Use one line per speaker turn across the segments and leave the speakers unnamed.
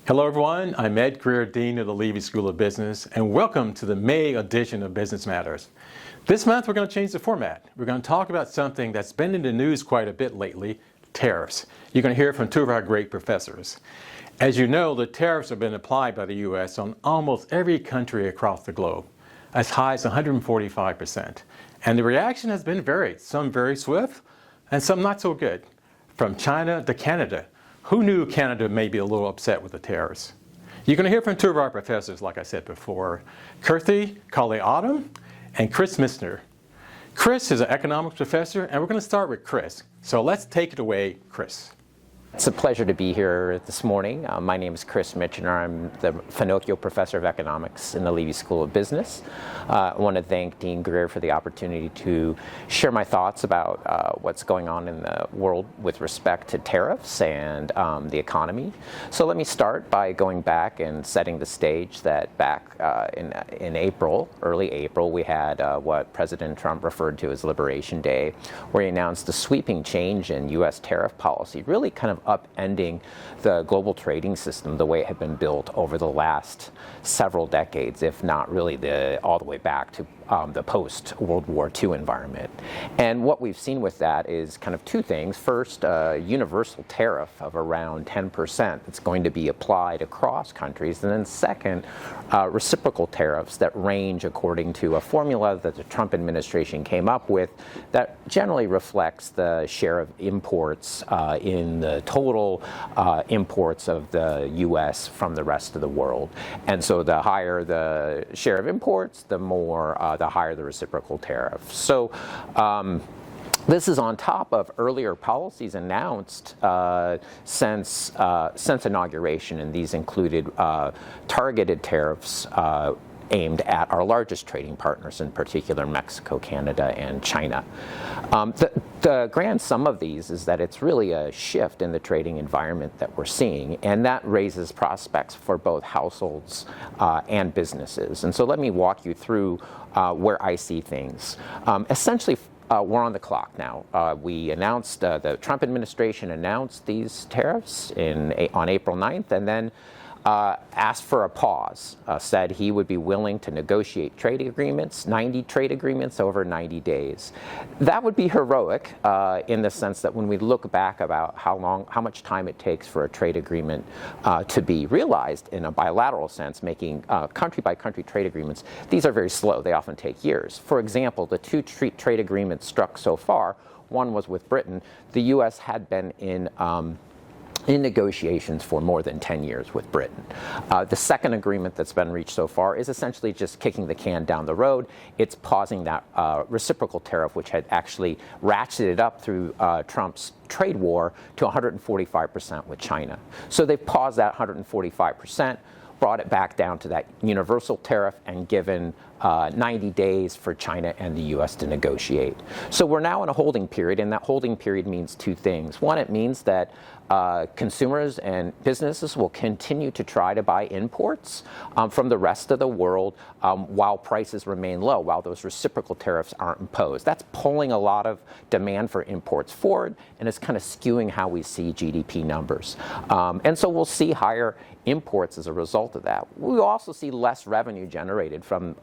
Hello everyone, I'm Ed Grier, Dean of the Levy School of Business, and welcome to the May edition of Business Matters. This month we're going to change the format. We're going to talk about something that's been in the news quite a bit lately, tariffs. You're going to hear from two of our great professors. As you know, the tariffs have been applied by the U.S. on almost every country across the globe, as high as 145%. And the reaction has been varied, some very swift and some not so good. From China to Canada. Who knew Canada may be a little upset with the tariffs? You're going to hear from two of our professors, like I said before, Kirthi, Kalyanam, and Kris Mitchener. Kris is an economics professor, and we're going to start with Kris. So let's take it away, Kris.
It's a pleasure to be here this morning. My name is Kris Mitchener. I'm the Finocchio Professor of Economics in the Levy School of Business. I want to thank Dean Grier for the opportunity to share my thoughts about what's going on in the world with respect to tariffs and the economy. So let me start by going back and setting the stage that back in April, early April, we had what President Trump referred to as Liberation Day, where he announced a sweeping change in U.S. tariff policy, really kind of upending the global trading system the way it had been built over the last several decades, if not really all the way back to the post-World War II environment. And what we've seen with that is kind of two things. First, a universal tariff of around 10% that's going to be applied across countries. And then second, reciprocal tariffs that range according to a formula that the Trump administration came up with that generally reflects the share of imports in the total imports of the U.S. from the rest of the world. And so the higher the share of imports, the higher the reciprocal tariff. So this is on top of earlier policies announced since inauguration, and these included targeted tariffs aimed at our largest trading partners, in particular Mexico, Canada, and China. The grand sum of these is that it's really a shift in the trading environment that we're seeing, and that raises prospects for both households and businesses. And so let me walk you through where I see things. Essentially, we're on the clock now. We announced, the Trump administration announced these tariffs on April 9th, and then asked for a pause, said he would be willing to negotiate trade agreements, 90 trade agreements over 90 days. That would be heroic in the sense that when we look back about how much time it takes for a trade agreement to be realized in a bilateral sense, making country-by-country trade agreements, these are very slow. They often take years. For example, the two trade agreements struck so far, one was with Britain. The U.S. had been in negotiations for more than 10 years with Britain. The second agreement that's been reached so far is essentially just kicking the can down the road. It's pausing that reciprocal tariff, which had actually ratcheted up through Trump's trade war to 145% with China. So they've paused that 145%, brought it back down to that universal tariff, and given 90 days for China and the U.S. to negotiate. So we're now in a holding period, and that holding period means two things. One, it means that consumers and businesses will continue to try to buy imports from the rest of the world while prices remain low, while those reciprocal tariffs aren't imposed. That's pulling a lot of demand for imports forward, and it's kind of skewing how we see GDP numbers. And so we'll see higher imports as a result of that. We'll also see less revenue generated from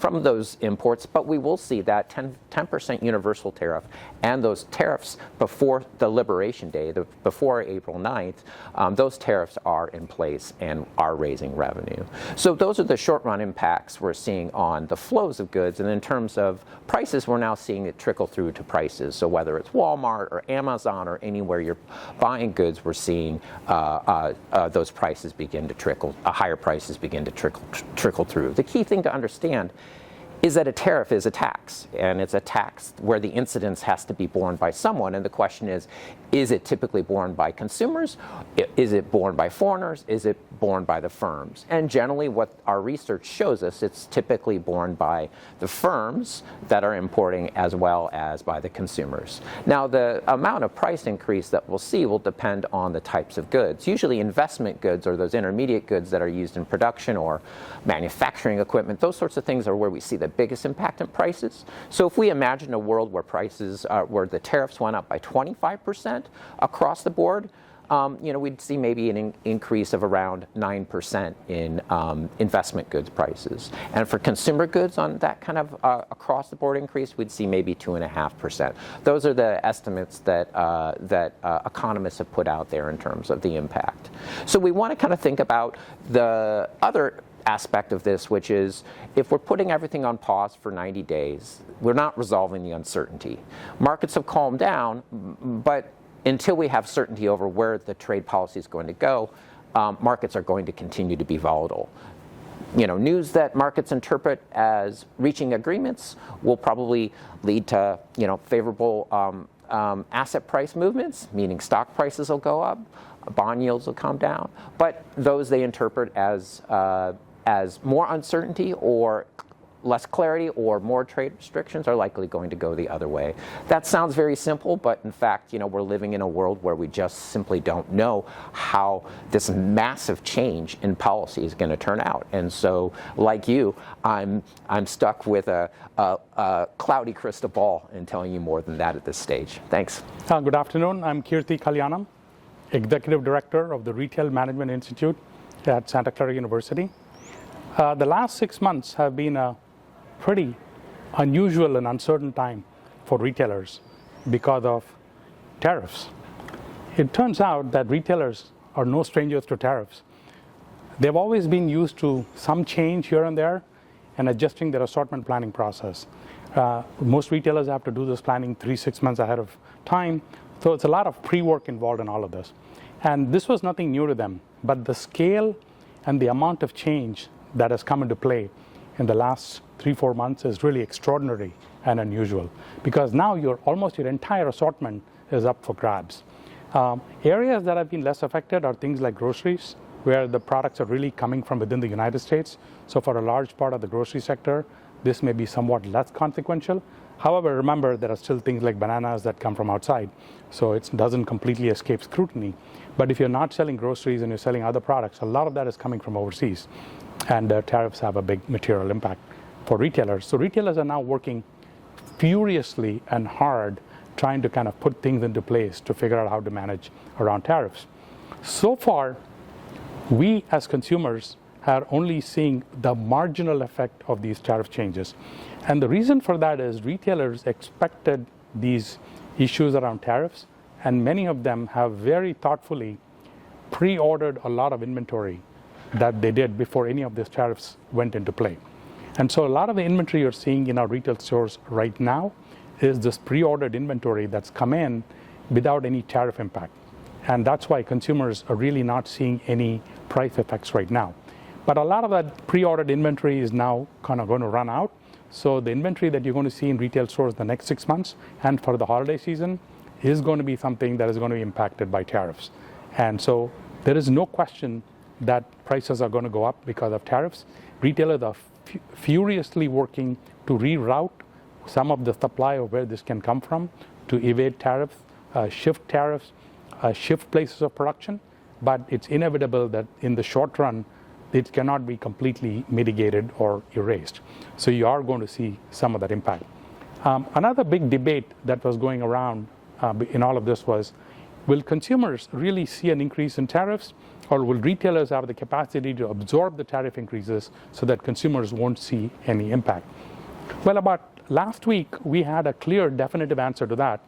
those imports, but we will see that 10% universal tariff and those tariffs before the Liberation Day, before April 9th, those tariffs are in place and are raising revenue. So those are the short-run impacts we're seeing on the flows of goods, and in terms of prices, we're now seeing it trickle through to prices. So whether it's Walmart or Amazon or anywhere you're buying goods, we're seeing those prices begin to trickle, higher prices begin to trickle through. The key thing to understand is that a tariff is a tax, and it's a tax where the incidence has to be borne by someone, and the question is it typically borne by consumers? Is it borne by foreigners? Is it borne by the firms? And generally what our research shows us, it's typically borne by the firms that are importing as well as by the consumers. Now, the amount of price increase that we'll see will depend on the types of goods. Usually investment goods, or those intermediate goods that are used in production or manufacturing equipment, those sorts of things are where we see the biggest impact in prices. So if we imagine a world where prices, where the tariffs went up by 25% across the board, we'd see maybe an increase of around 9% in investment goods prices. And for consumer goods on that kind of across the board increase, we'd see maybe 2.5%. Those are the estimates that economists have put out there in terms of the impact. So we want to kind of think about the other aspect of this, which is if we're putting everything on pause for 90 days, we're not resolving the uncertainty. Markets have calmed down, but until we have certainty over where the trade policy is going to go, markets are going to continue to be volatile. News that markets interpret as reaching agreements will probably lead to, favorable asset price movements, meaning stock prices will go up, bond yields will come down. But those they interpret as more uncertainty or less clarity or more trade restrictions are likely going to go the other way. That sounds very simple, but in fact, we're living in a world where we just simply don't know how this massive change in policy is going to turn out. And so, like you, I'm stuck with a cloudy crystal ball and telling you more than that at this stage. Thanks.
Good afternoon. I'm Kirthi Kalyanam, Executive Director of the Retail Management Institute at Santa Clara University. The last 6 months have been a pretty unusual and uncertain time for retailers because of tariffs. It turns out that retailers are no strangers to tariffs. They've always been used to some change here and there and adjusting their assortment planning process. Most retailers have to do this planning 3-6 months ahead of time, so it's a lot of pre-work involved in all of this. And this was nothing new to them, but the scale and the amount of change that has come into play in the last 3-4 months is really extraordinary and unusual, because now your entire assortment is up for grabs. Areas that have been less affected are things like groceries, where the products are really coming from within the United States. So for a large part of the grocery sector, this may be somewhat less consequential. However, remember, there are still things like bananas that come from outside, so it doesn't completely escape scrutiny. But if you're not selling groceries and you're selling other products, a lot of that is coming from overseas, and tariffs have a big material impact for retailers. So retailers are now working furiously and hard trying to kind of put things into place to figure out how to manage around tariffs. So far, we as consumers are only seeing the marginal effect of these tariff changes. And the reason for that is retailers expected these issues around tariffs, and many of them have very thoughtfully pre-ordered a lot of inventory that they did before any of these tariffs went into play. And so a lot of the inventory you're seeing in our retail stores right now is this pre-ordered inventory that's come in without any tariff impact. And that's why consumers are really not seeing any price effects right now. But a lot of that pre-ordered inventory is now kind of going to run out. So the inventory that you're going to see in retail stores the next 6 months and for the holiday season is going to be something that is going to be impacted by tariffs. And so there is no question that prices are going to go up because of tariffs. Retailers are furiously working to reroute some of the supply of where this can come from to evade tariffs, shift places of production. But it's inevitable that in the short run, it cannot be completely mitigated or erased. So you are going to see some of that impact. Another big debate that was going around in all of this was, will consumers really see an increase in tariffs, or will retailers have the capacity to absorb the tariff increases so that consumers won't see any impact? Well, about last week, we had a clear, definitive answer to that.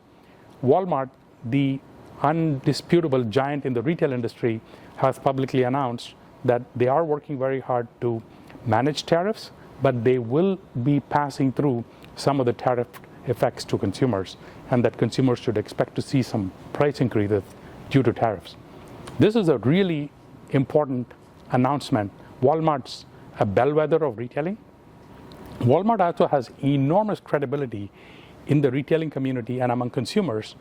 Walmart, the undisputable giant in the retail industry, has publicly announced that they are working very hard to manage tariffs, but they will be passing through some of the tariff effects to consumers, and that consumers should expect to see some price increases due to tariffs. This is a really important announcement. Walmart's a bellwether of retailing. Walmart also has enormous credibility in the retailing community and among consumers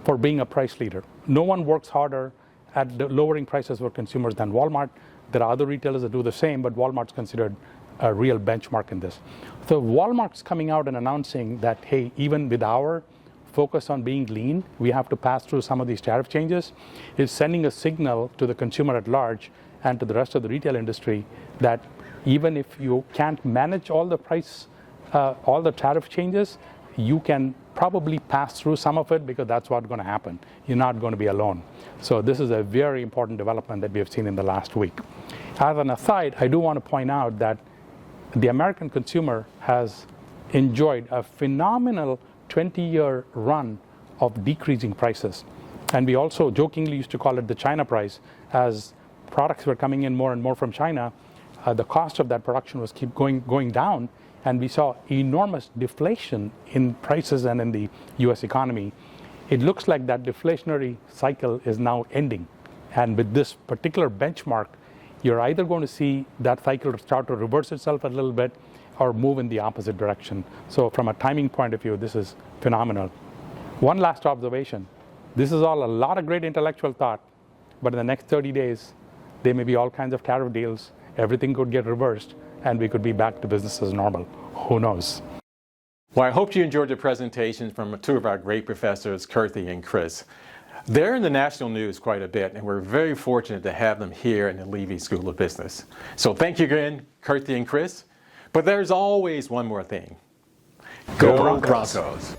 for being a price leader. No one works harder at lowering prices for consumers than Walmart. There are other retailers that do the same, but Walmart's considered a real benchmark in this. So Walmart's coming out and announcing that, hey, even with our focus on being lean, we have to pass through some of these tariff changes, is sending a signal to the consumer at large and to the rest of the retail industry that even if you can't manage all the tariff changes, you can probably pass through some of it because that's what's going to happen. You're not going to be alone. So this is a very important development that we have seen in the last week. As an aside, I do want to point out that the American consumer has enjoyed a phenomenal 20-year run of decreasing prices. And we also jokingly used to call it the China price. As products were coming in more and more from China, the cost of that production was keep going down, and we saw enormous deflation in prices and in the US economy. It looks like that deflationary cycle is now ending. And with this particular benchmark, you're either going to see that cycle start to reverse itself a little bit or move in the opposite direction. So from a timing point of view, this is phenomenal. One last observation. This is all a lot of great intellectual thought, but in the next 30 days, there may be all kinds of tariff deals. Everything could get reversed, and we could be back to business as normal. Who knows?
Well, I hope you enjoyed the presentation from two of our great professors, Kirthi and Kris. They're in the national news quite a bit, and we're very fortunate to have them here in the Levy School of Business. So thank you again, Kirthi and Kris. But there's always one more thing. Go Broncos!